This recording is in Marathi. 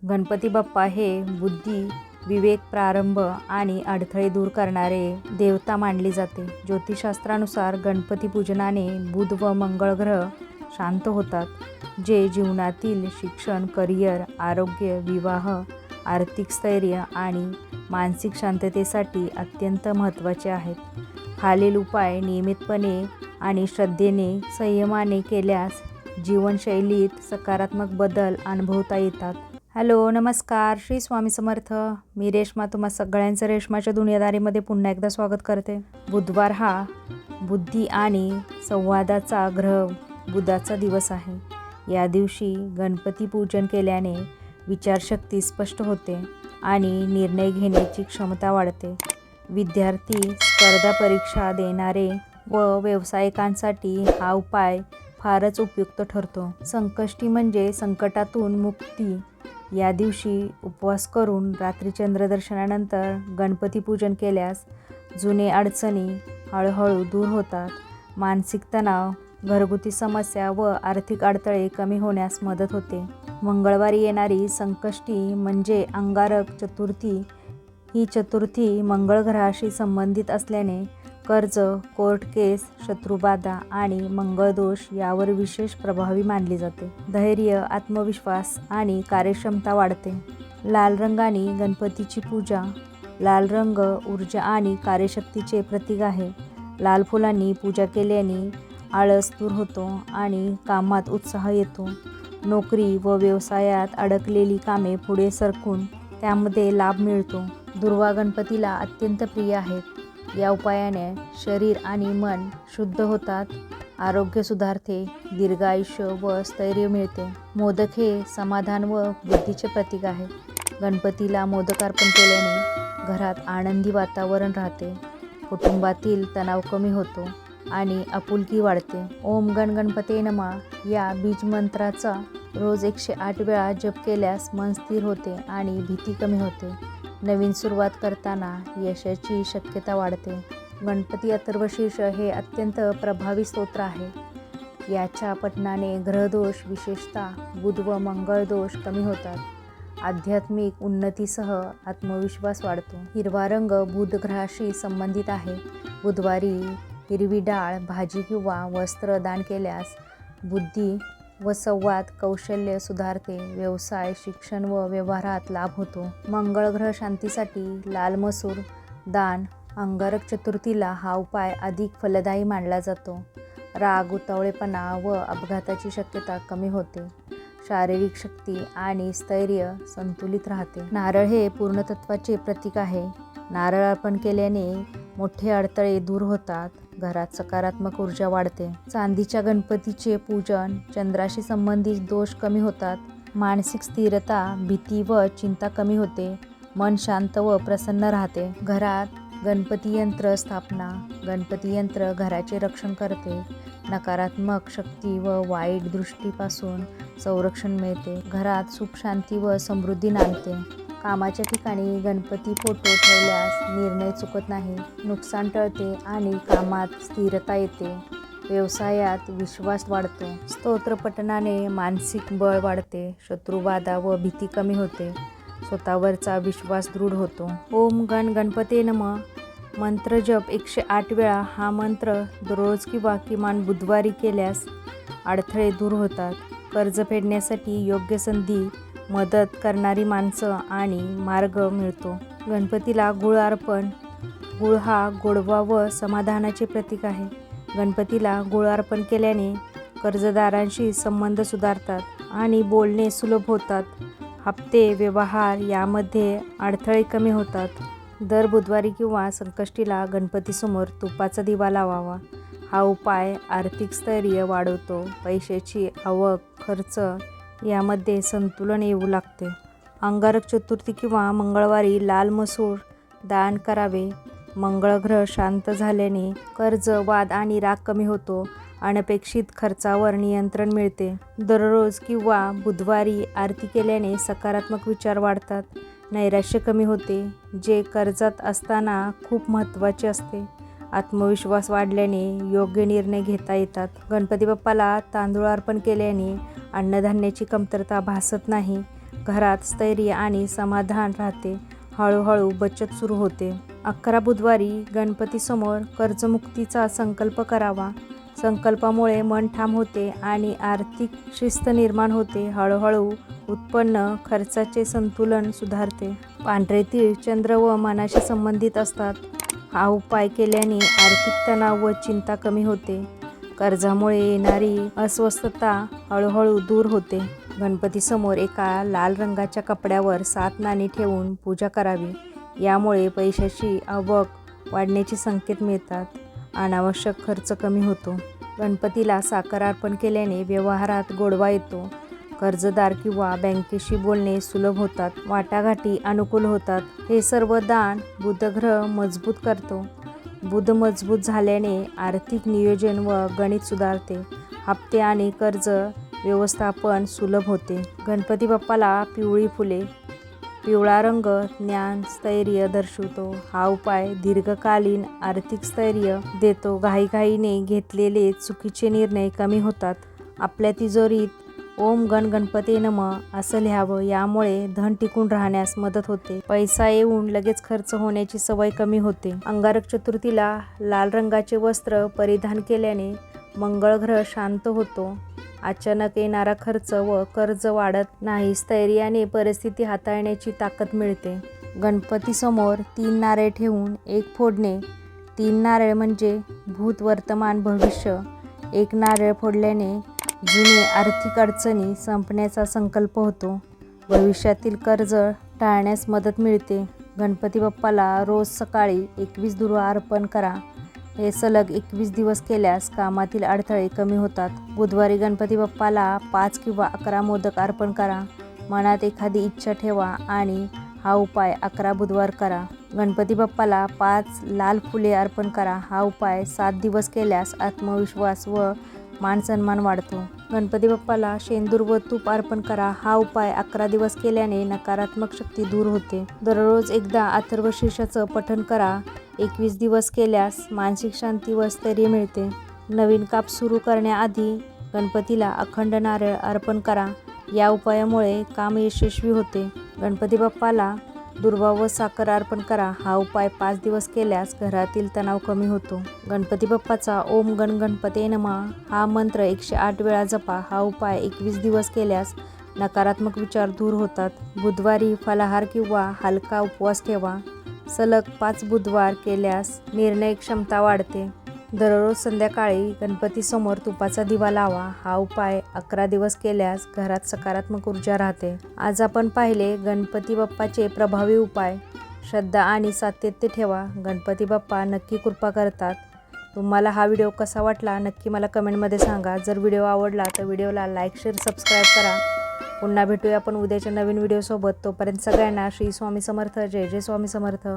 गणपती बाप्पा हे बुद्धी, विवेक, प्रारंभ आणि अडथळे दूर करणारे देवता मानली जाते. ज्योतिषशास्त्रानुसार गणपती पूजनाने बुध व मंगळ ग्रह शांत होतात, जे जीवनातील शिक्षण, करिअर, आरोग्य, विवाह, आर्थिक स्थैर्य आणि मानसिक शांततेसाठी अत्यंत महत्त्वाचे आहेत. खालील उपाय नियमितपणे आणि श्रद्धेने, संयमाने केल्यास जीवनशैलीत सकारात्मक बदल अनुभवता येतात. हॅलो, नमस्कार, श्री स्वामी समर्थ. मी रेश्मा तुम्हा सगळ्यांचं रेश्माच्या दुनियादारीमध्ये पुन्हा एकदा स्वागत करते. बुधवार हा बुद्धी आणि संवादाचा ग्रह बुधाचा दिवस आहे. या दिवशी गणपती पूजन केल्याने विचारशक्ती स्पष्ट होते आणि निर्णय घेण्याची क्षमता वाढते. विद्यार्थी, स्पर्धा परीक्षा देणारे व व्यावसायिकांसाठी हा उपाय फारच उपयुक्त ठरतो. संकष्टी म्हणजे संकटातून मुक्ती. या दिवशी उपवास करून रात्री चंद्रदर्शनानंतर गणपती पूजन केल्यास जुने अडचणी हळूहळू दूर होतात. मानसिक तणाव, घरगुती समस्या व आर्थिक अडथळे कमी होण्यास मदत होते. मंगळवारी येणारी संकष्टी म्हणजे अंगारक चतुर्थी. ही चतुर्थी मंगळ ग्रहाशी संबंधित असल्याने कर्ज, कोर्ट केस, शत्रुबाधा आणि मंगळदोष यावर विशेष प्रभावी मानली जाते. धैर्य, आत्मविश्वास आणि कार्यक्षमता वाढते. लाल रंगाने गणपतीची पूजा. लाल रंग ऊर्जा आणि कार्यशक्तीचे प्रतीक आहे. लाल फुलांनी पूजा केल्याने आळस दूर होतो आणि कामात उत्साह येतो. नोकरी व व्यवसायात अडकलेली कामे पुढे सरकून त्यामध्ये लाभ मिळतो. दुर्वा गणपतीला अत्यंत प्रिय आहेत. या उपायाने शरीर आणि मन शुद्ध होतात, आरोग्य सुधारते, दीर्घायुष्य व स्थैर्य मिळते. मोदक हे समाधान व बुद्धीचे प्रतीक आहे. गणपतीला मोदक अर्पण केल्याने घरात आनंदी वातावरण राहते, कुटुंबातील तणाव कमी होतो आणि आपुलकी वाढते. ओम गण गणपते नमः या बीज मंत्राचा रोज 108 वेळा जप केल्यास मन स्थिर होते आणि भीती कमी होते. नवीन सुरुवात करताना यशाची शक्यता वाढते. गणपती अथर्वशीर्ष हे अत्यंत प्रभावी स्तोत्र आहे. याच्या पठणाने ग्रहदोष, विशेषतः बुध व मंगळ दोष कमी होतात. आध्यात्मिक उन्नतीसह आत्मविश्वास वाढतो. हिरवा रंग बुध ग्रहाशी संबंधित आहे. बुधवारी हिरवी डाळ, भाजी किंवा वस्त्र दान केल्यास बुद्धी व संवाद कौशल्य सुधारते. व्यवसाय, शिक्षण व व्यवहारात लाभ होतो. मंगळ ग्रह शांतीसाठी लाल मसूर दान. अंगारक चतुर्थीला हा उपाय अधिक फलदायी मानला जातो. राग, उतावळेपणा व अपघाताची शक्यता कमी होते. शारीरिक शक्ती आणि स्थैर्य संतुलित राहते. नारळ हे पूर्णतत्वाचे प्रतीक आहे. नारळ अर्पण केल्याने मोठे अडथळे दूर होतात. घरात सकारात्मक ऊर्जा वाढते. चांदीच्या गणपतीचे पूजन. चंद्राशी संबंधित दोष कमी होतात. मानसिक स्थिरता, भीती व चिंता कमी होते. मन शांत व प्रसन्न राहते. घरात गणपती यंत्र स्थापना. गणपती यंत्र घराचे रक्षण करते. नकारात्मक शक्ती व वाईट दृष्टीपासून संरक्षण मिळते. घरात सुख, शांती व समृद्धी नांदते. कामाच्या ठिकाणी गणपती फोटो ठेवल्यास निर्णय चुकत नाही, नुकसान टळते आणि कामात स्थिरता येते. व्यवसायात विश्वास वाढतो. स्तोत्र पठणाने मानसिक बळ वाढते. शत्रुबाधा व भीती कमी होते. स्वतःवरचा विश्वास दृढ होतो. ओम गण गणपते नमः मंत्र जप 108 वेळा. हा मंत्र दररोज किंवा किमान बुधवारी केल्यास अडथळे दूर होतात. कर्ज फेडण्यासाठी योग्य संधी, मदत करणारी माणसं आणि मार्ग मिळतो. गणपतीला गुळ अर्पण. गुळ हा गोडवा व समाधानाचे प्रतीक आहे. गणपतीला गुळ अर्पण केल्याने कर्जदारांशी संबंध सुधारतात आणि बोलणे सुलभ होतात. हप्ते, व्यवहार यामध्ये अडथळे कमी होतात. दर बुधवारी किंवा संकष्टीला गणपतीसमोर तुपाचा दिवा लावावा. हा उपाय आर्थिक स्थैर्य वाढवतो. पैशाची आवक, खर्च यामध्ये संतुलन येऊ लागते. अंगारक चतुर्थी किंवा मंगळवारी लाल मसूर दान करावे. मंगळ ग्रह शांत झाल्याने कर्ज, वाद आणि राग कमी होतो. अनपेक्षित खर्चावर नियंत्रण मिळते. दररोज किंवा बुधवारी आरती केल्याने सकारात्मक विचार वाढतात. नैराश्य कमी होते, जे कर्जात असताना खूप महत्त्वाचे असते. आत्मविश्वास वाढल्याने योग्य निर्णय घेता येतात. गणपती बाप्पाला तांदूळ अर्पण केल्याने अन्नधान्याची कमतरता भासत नाही घरात स्थैर्य आणि समाधान राहते. हळूहळू बचत सुरू होते. 11 बुधवारी गणपतीसमोर कर्जमुक्तीचा संकल्प करावा. संकल्पामुळे मन ठाम होते आणि आर्थिक शिस्त निर्माण होते. हळूहळू उत्पन्न खर्चाचे संतुलन सुधारते. पांढरे तीळ चंद्र व मनाशी संबंधित असतात. हा उपाय केल्याने आर्थिक तणाव व चिंता कमी होते. कर्जामुळे येणारी अस्वस्थता हळूहळू दूर होते. गणपतीसमोर एका लाल रंगाच्या कपड्यावर 7 नाणी ठेवून पूजा करावी. यामुळे पैशाची आवक वाढण्याचे संकेत मिळतात. अनावश्यक खर्च कमी होतो. गणपतीला साखर अर्पण केल्याने व्यवहारात गोडवा येतो. कर्जदार किंवा बँकेशी बोलणे सुलभ होतात. वाटाघाटी अनुकूल होतात. हे सर्व दान बुधग्रह मजबूत करतो. बुध मजबूत झाल्याने आर्थिक नियोजन व गणित सुधारते. हप्ते आणि कर्ज व्यवस्थापन सुलभ होते. गणपती बाप्पाला पिवळी फुले. पिवळा रंग ज्ञान स्थैर्य दर्शवतो. हा उपाय दीर्घकालीन आर्थिक स्थैर्य देतो. घाईघाईने घेतलेले चुकीचे निर्णय कमी होतात. आपल्या तिजोरीत ओम गण गणपती नमः असं लिहावं. यामुळे धन टिकून राहण्यास मदत होते. पैसा येऊन लगेच खर्च होण्याची सवय कमी होते. अंगारक चतुर्थीला लाल रंगाचे वस्त्र परिधान केल्याने मंगळ ग्रह शांत होतो. अचानक येणारा खर्च व कर्ज वाढत नाही. स्थैर्याने परिस्थिती हाताळण्याची ताकद मिळते. गणपतीसमोर 3 नारळ ठेवून एक फोडणे. 3 नारळ म्हणजे भूत वर्तमान भविष्य. एक नारळ फोडल्याने जुने आर्थिक अडचणी संपण्याचा संकल्प होतो. भविष्यातील कर्ज टाळण्यास मदत मिळते. गणपती बाप्पाला रोज सकाळी 21 दुर्वा अर्पण करा. हे सलग 21 दिवस केल्यास कामातील अडथळे कमी होतात. बुधवारी गणपती बाप्पाला 5 किंवा 11 मोदक अर्पण करा. मनात एखादी इच्छा ठेवा आणि हा उपाय 11 बुधवार करा. गणपती बाप्पाला 5 लाल फुले अर्पण करा. हा उपाय 7 दिवस केल्यास आत्मविश्वास व मानसन्मान वाढतो. गणपती बाप्पाला शेंदूर व तूप अर्पण करा. हा उपाय 11 दिवस केल्याने नकारात्मक शक्ती दूर होते. दररोज एकदा अथर्वशीर्षाचं पठण करा. 21 दिवस केल्यास मानसिक शांती व स्थैर्य मिळते. नवीन काप सुरू करण्याआधी गणपतीला अखंड नारळ अर्पण करा. या उपायामुळे काम यशस्वी होते. गणपती बाप्पाला दुर्वा व साखर अर्पण करा. हा उपाय 5 दिवस केल्यास घरातील तणाव कमी होतो. गणपती बाप्पाचा ओम गण गणपते नमः हा मंत्र 108 वेळा जपा. हा उपाय 21 दिवस केल्यास नकारात्मक विचार दूर होतात. बुधवारी फलाहार किंवा हलका उपवास ठेवा. सलग 5 बुधवार केल्यास निर्णय क्षमता वाढते. दररोज संध्याकाळी गणपतीसमोर तुपाचा दिवा लावा. हा उपाय 11 दिवस केल्यास घरात सकारात्मक ऊर्जा राहते. आज आपण पाहिले गणपती बाप्पाचे प्रभावी उपाय. श्रद्धा आणि सातत्य ठेवा. गणपती बाप्पा नक्की कृपा करतात. तुम्हाला हा व्हिडिओ कसा वाटला नक्की मला कमेंटमध्ये सांगा. जर व्हिडिओ आवडला तर व्हिडिओला लाईक शेअर सबस्क्राईब करा. पुन्हा भेटूया आपण उद्याच्या नवीन व्हिडिओसोबत. तोपर्यंत सगळ्यांना श्री स्वामी समर्थ. जय जय स्वामी समर्थ.